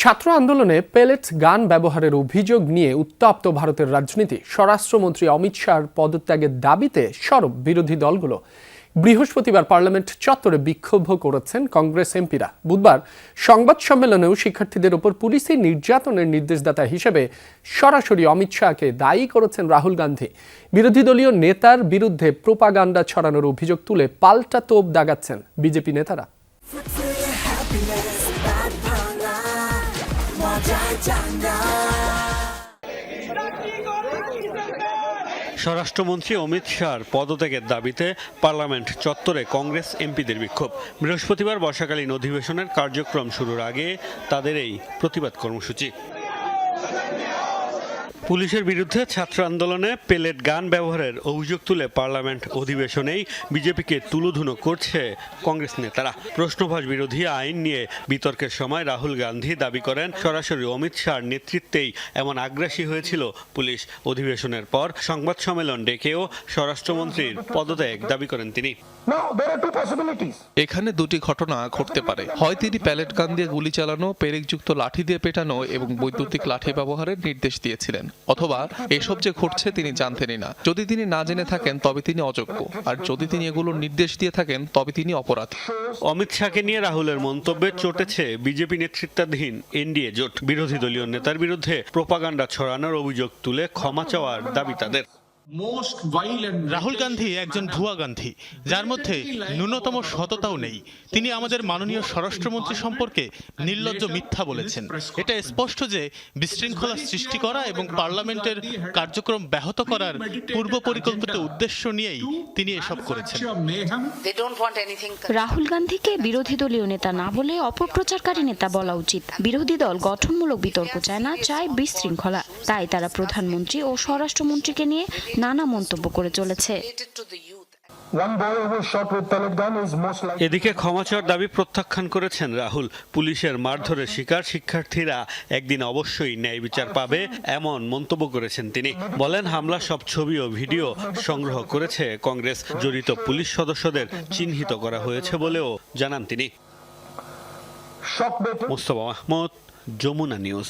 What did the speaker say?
ছাত্র আন্দোলনে পেলেটস গান ব্যবহারের অভিযোগ নিয়ে উত্তপ্ত ভারতের রাজনীতি। স্বরাষ্ট্রমন্ত্রী অমিত শাহর পদত্যাগের দাবিতে সরব বিরোধী দলগুলো। বৃহস্পতিবার পার্লামেন্ট চত্বরে বিক্ষোভ করেছেন কংগ্রেস এমপিরা। বুধবার সংবাদ সম্মেলনেও শিক্ষার্থীদের উপর পুলিশি নির্যাতনের নির্দেশদাতা হিসেবে সরাসরি অমিত শাহকে দায়ী করেছেন রাহুল গান্ধী। বিরোধী দলীয় নেতার বিরুদ্ধে প্রোপাগান্ডা ছড়ানোর অভিযোগ তুলে পাল্টা তোপ দাগাচ্ছেন বিজেপি নেতারা। স্বরাষ্ট্রমন্ত্রী অমিত শাহর পদত্যাগের দাবিতে পার্লামেন্ট চত্বরে কংগ্রেস এমপিদের বিক্ষোভ। বৃহস্পতিবার বর্ষাকালীন অধিবেশনের কার্যক্রম শুরুর আগে তাদের এই প্রতিবাদ কর্মসূচি। পুলিশের বিরুদ্ধে ছাত্র আন্দোলনে পেলেট গান ব্যবহারের অভিযোগ তুলে পার্লামেন্ট অধিবেশনেই বিজেপিকে তুলোধুনো করছে কংগ্রেস নেতারা। প্রশ্নভাস বিরোধী আইন নিয়ে বিতর্কের সময় রাহুল গান্ধী দাবি করেন সরাসরি অমিত শাহর নেতৃত্বেই এমন আগ্রাসী হয়েছিল পুলিশ। অধিবেশনের পর সংবাদ সম্মেলন ডেকেও স্বরাষ্ট্রমন্ত্রীর পদত্যাগ দাবি করেন তিনি। এখানে দুটি ঘটনা ঘটতে পারে, হয় তিনি প্যালেট গান দিয়ে গুলি চালানো, পেরেকযুক্ত লাঠি দিয়ে পেটানো এবং বৈদ্যুতিক লাঠি ব্যবহারের নির্দেশ দিয়েছিলেন, অথবা এসব যে ঘটছে তিনি জানতেনই না। যদি তিনি না জেনে থাকেন তবে তিনি অযোগ্য, আর যদি তিনি এগুলোর নির্দেশ দিয়ে থাকেন তবে তিনি অপরাধী। অমিত শাহকে নিয়ে রাহুলের মন্তব্যে চটেছে বিজেপি নেতৃত্বাধীন এনডিএ জোট। বিরোধী দলীয় নেতার বিরুদ্ধে প্রোপাগান্ডা ছড়ানোর অভিযোগ তুলে ক্ষমা চাওয়ার দাবি তাদের। রাহুল গান্ধী একজন ভুয়া গান্ধী, যার মধ্যে ন্যূনতম সততাও নেই। তিনি আমাদের মাননীয় স্বরাষ্ট্রমন্ত্রী সম্পর্কে নির্লজ্জ মিথ্যা বলেছেন। এটা স্পষ্ট যে বিশৃঙ্খলা সৃষ্টি করা এবং পার্লামেন্টের কার্যক্রম ব্যাহত করার পূর্ব পরিকল্পিত উদ্দেশ্য নিয়েই তিনি এসব করেছেন। রাহুল গান্ধীকে বিরোধী দলীয় নেতা না বলে অপপ্রচারকারী নেতা বলা উচিত। বিরোধী দল গঠনমূলক বিতর্ক চায় না, চায় বিশৃঙ্খলা। তাই তারা প্রধানমন্ত্রী ও স্বরাষ্ট্রমন্ত্রীকে নিয়ে নানা মন্তব্য করে চলেছে। এদিকে ক্ষমা চাওয়ার দাবি প্রত্যাখ্যান করেছেন রাহুল। পুলিশের মারধরের শিকার শিক্ষার্থীরা একদিন অবশ্যই ন্যায় বিচার পাবে, এমন মন্তব্য করেছেন তিনি। বলেন, হামলার সব ছবি ও ভিডিও সংগ্রহ করেছে কংগ্রেস। জড়িত পুলিশ সদস্যদের চিহ্নিত করা হয়েছে বলেও জানান তিনি। মুস্তফা মাহমুদ, যমুনা নিউজ।